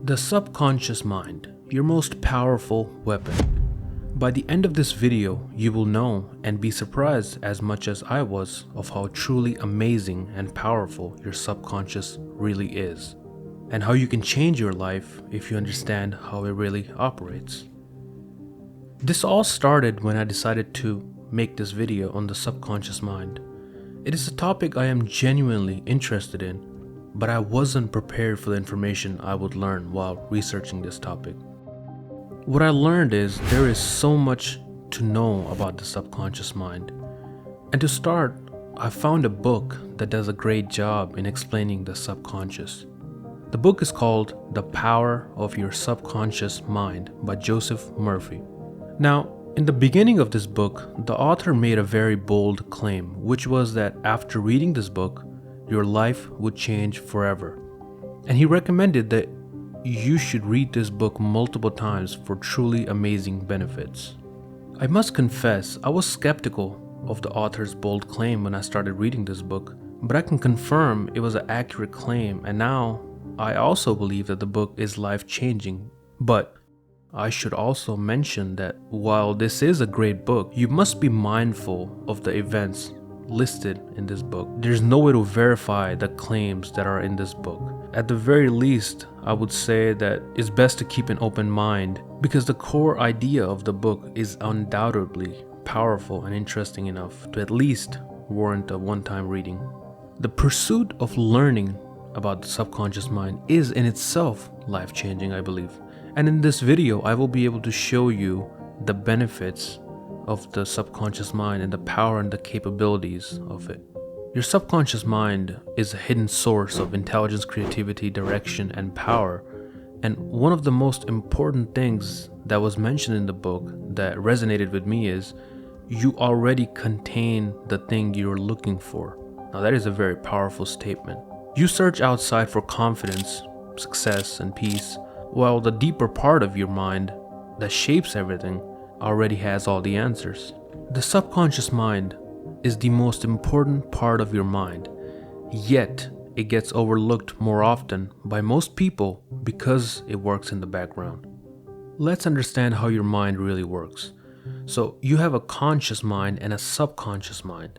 The subconscious mind, your most powerful weapon. By the end of this video, you will know and be surprised as much as I was of how truly amazing and powerful your subconscious really is, and how you can change your life if you understand how it really operates. This all started when I decided to make this video on the subconscious mind. It is a topic I am genuinely interested in, but I wasn't prepared for the information I would learn while researching this topic. What I learned is there is so much to know about the subconscious mind. And to start, I found a book that does a great job in explaining the subconscious. The book is called The Power of Your Subconscious Mind by Joseph Murphy. Now, in the beginning of this book, the author made a very bold claim, which was that after reading this book, your life would change forever. And he recommended that you should read this book multiple times for truly amazing benefits. I must confess, I was skeptical of the author's bold claim when I started reading this book, but I can confirm it was an accurate claim, and now I also believe that the book is life-changing. But I should also mention that while this is a great book, you must be mindful of the events listed in this book. There's no way to verify the claims that are in this book. At the very least, I would say that it's best to keep an open mind because the core idea of the book is undoubtedly powerful and interesting enough to at least warrant a one-time reading. The pursuit of learning about the subconscious mind is in itself life-changing, I believe. And in this video, I will be able to show you the benefits of the subconscious mind and the power and the capabilities of it. Your subconscious mind is a hidden source of intelligence, creativity, direction, and power. And one of the most important things that was mentioned in the book that resonated with me is you already contain the thing you're looking for. Now that is a very powerful statement. You search outside for confidence, success, and peace, while the deeper part of your mind that shapes everything already has all the answers. The subconscious mind is the most important part of your mind, yet it gets overlooked more often by most people because it works in the background. Let's understand how your mind really works. So you have a conscious mind and a subconscious mind.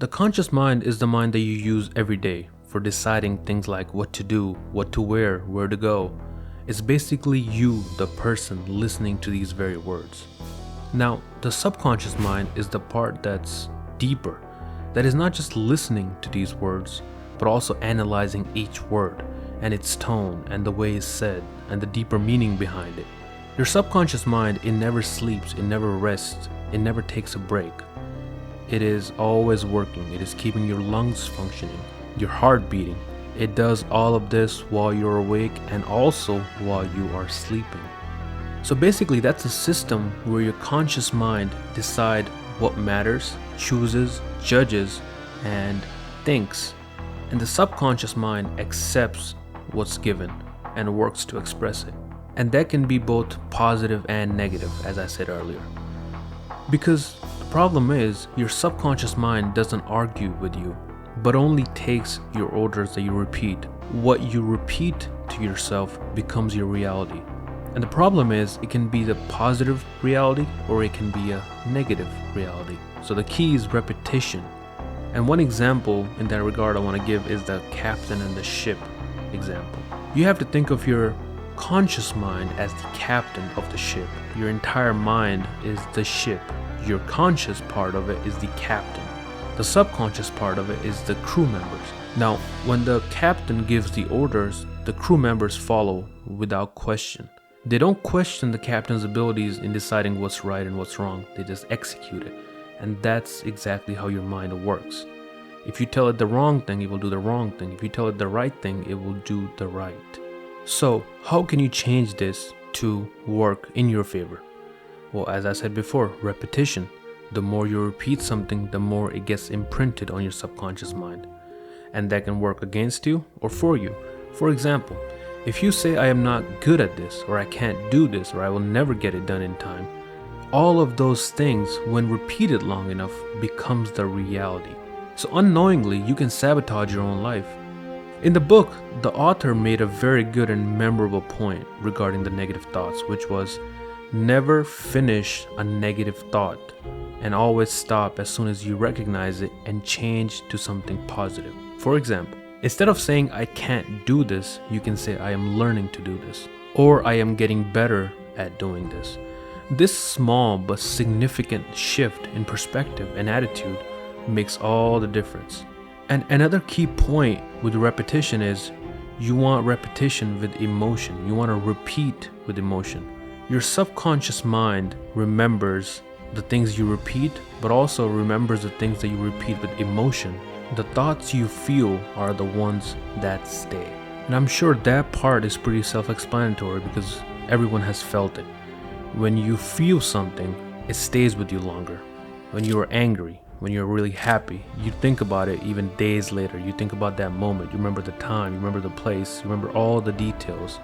The conscious mind is the mind that you use every day for deciding things like what to do, what to wear, where to go. It's basically you, the person, listening to these very words. Now, the subconscious mind is the part that's deeper, that is not just listening to these words, but also analyzing each word and its tone and the way it's said and the deeper meaning behind it. Your subconscious mind, it never sleeps, it never rests, it never takes a break. It is always working, it is keeping your lungs functioning, your heart beating. It does all of this while you're awake and also while you are sleeping. So basically that's a system where your conscious mind decides what matters, chooses, judges, and thinks. And the subconscious mind accepts what's given and works to express it. And that can be both positive and negative, as I said earlier. Because the problem is your subconscious mind doesn't argue with you, but only takes your orders that you repeat. What you repeat to yourself becomes your reality. And the problem is it can be the positive reality or it can be a negative reality. So the key is repetition. And one example in that regard I want to give is the captain and the ship example. You have to think of your conscious mind as the captain of the ship. Your entire mind is the ship. Your conscious part of it is the captain. The subconscious part of it is the crew members. Now, when the captain gives the orders, the crew members follow without question. They don't question the captain's abilities in deciding what's right and what's wrong. They just execute it. And that's exactly how your mind works. If you tell it the wrong thing, it will do the wrong thing. If you tell it the right thing, it will do the right. So, how can you change this to work in your favor? Well, as I said before, repetition. The more you repeat something, the more it gets imprinted on your subconscious mind. And that can work against you or for you. For example, if you say I am not good at this, or I can't do this, or I will never get it done in time, all of those things, when repeated long enough, becomes the reality. So unknowingly, you can sabotage your own life. In the book, the author made a very good and memorable point regarding the negative thoughts, which was never finish a negative thought and always stop as soon as you recognize it and change to something positive. For example, instead of saying I can't do this, you can say I am learning to do this, or I am getting better at doing this. This small but significant shift in perspective and attitude makes all the difference. And another key point with repetition is you want repetition with emotion. You want to repeat with emotion. Your subconscious mind remembers the things you repeat, but also remembers the things that you repeat with emotion. The thoughts you feel are the ones that stay. And I'm sure that part is pretty self-explanatory because everyone has felt it. When you feel something, it stays with you longer. When you are angry, when you're really happy, you think about it even days later. You think about that moment. You remember the time, you remember the place, you remember all the details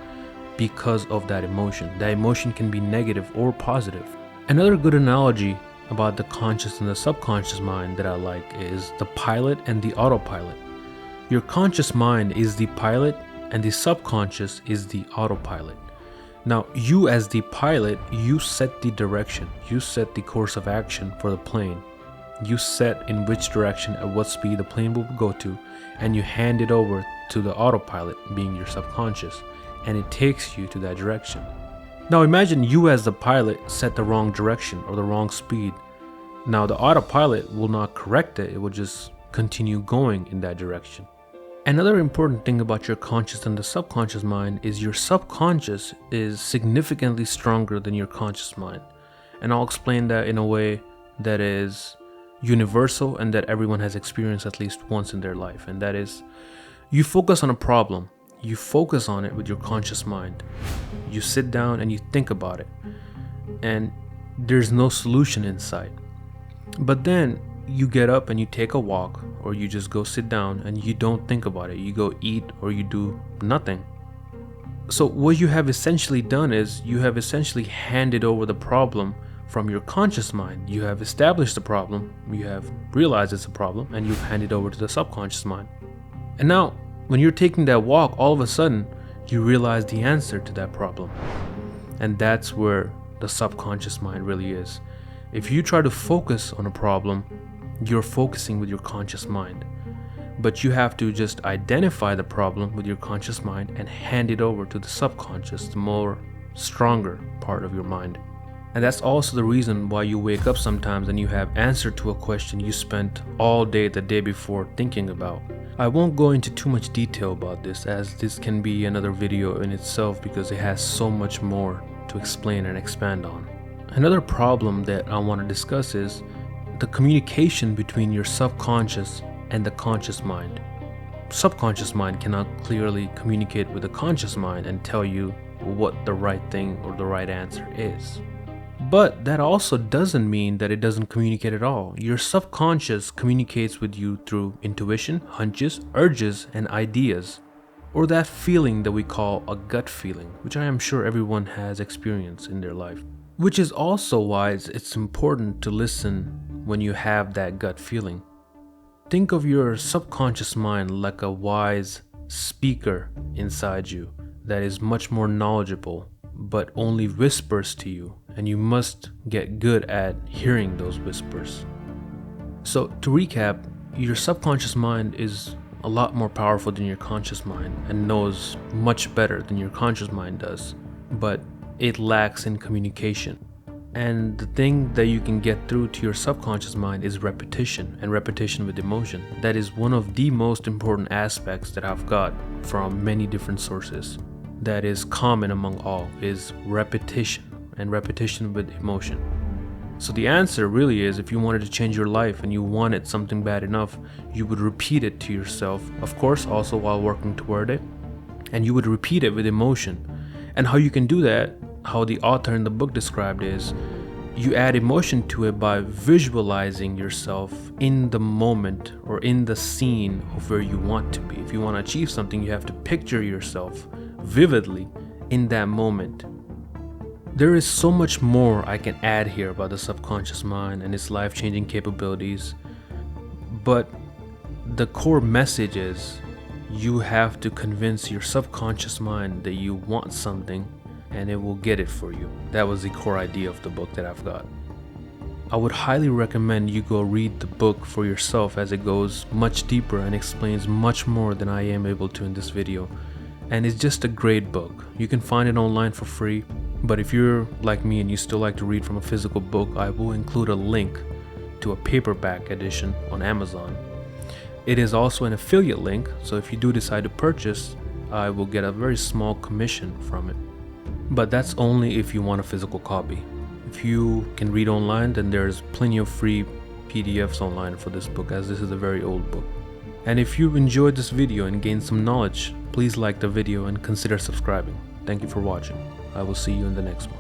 because of that emotion. That emotion can be negative or positive. Another good analogy about the conscious and the subconscious mind that I like is the pilot and the autopilot. Your conscious mind is the pilot and the subconscious is the autopilot. Now, you as the pilot, you set the direction, you set the course of action for the plane. You set in which direction at what speed the plane will go to, and you hand it over to the autopilot, being your subconscious, and it takes you to that direction. Now imagine you as the pilot set the wrong direction or the wrong speed. Now the autopilot will not correct it, it will just continue going in that direction. Another important thing about your conscious and the subconscious mind is your subconscious is significantly stronger than your conscious mind. And I'll explain that in a way that is universal and that everyone has experienced at least once in their life. And that is, you focus on a problem, you focus on it with your conscious mind. You sit down and you think about it, and there's no solution in sight. But then you get up and you take a walk, or you just go sit down and you don't think about it. You go eat or you do nothing. So what you have essentially done is you have essentially handed over the problem from your conscious mind. You have established the problem, you have realized it's a problem, and you've handed over to the subconscious mind. And now when you're taking that walk, all of a sudden you realize the answer to that problem. And that's where the subconscious mind really is. If you try to focus on a problem, you're focusing with your conscious mind. But you have to just identify the problem with your conscious mind and hand it over to the subconscious, the more stronger part of your mind. And that's also the reason why you wake up sometimes and you have answer to a question you spent all day the day before thinking about. I won't go into too much detail about this, as this can be another video in itself because it has so much more to explain and expand on. Another problem that I want to discuss is the communication between your subconscious and the conscious mind. Subconscious mind cannot clearly communicate with the conscious mind and tell you what the right thing or the right answer is. But that also doesn't mean that it doesn't communicate at all. Your subconscious communicates with you through intuition, hunches, urges, and ideas, or that feeling that we call a gut feeling, which I am sure everyone has experienced in their life. Which is also why it's important to listen when you have that gut feeling. Think of your subconscious mind like a wise speaker inside you that is much more knowledgeable, but only whispers to you, and you must get good at hearing those whispers. So to recap, your subconscious mind is a lot more powerful than your conscious mind and knows much better than your conscious mind does, but it lacks in communication. And the thing that you can get through to your subconscious mind is repetition, and repetition with emotion. That is one of the most important aspects that I've got from many different sources that is common among all, is repetition, and repetition with emotion. So the answer really is, if you wanted to change your life and you wanted something bad enough, you would repeat it to yourself, of course also while working toward it, and you would repeat it with emotion. And how you can do that, how the author in the book described, is you add emotion to it by visualizing yourself in the moment or in the scene of where you want to be. If you want to achieve something, you have to picture yourself vividly in that moment. There is so much more I can add here about the subconscious mind and its life-changing capabilities, but the core message is You have to convince your subconscious mind that you want something and it will get it for you. That was the core idea of the book that I've got. I would highly recommend you go read the book for yourself, as it goes much deeper and explains much more than I am able to in this video. And it's just a great book. You can find it online for free, but if you're like me and you still like to read from a physical book, I will include a link to a paperback edition on Amazon. It is also an affiliate link, so if you do decide to purchase, I will get a very small commission from it. But that's only if you want a physical copy. If you can read online, then there's plenty of free PDFs online for this book, as this is a very old book. And if you enjoyed this video and gained some knowledge, please like the video and consider subscribing. Thank you for watching. I will see you in the next one.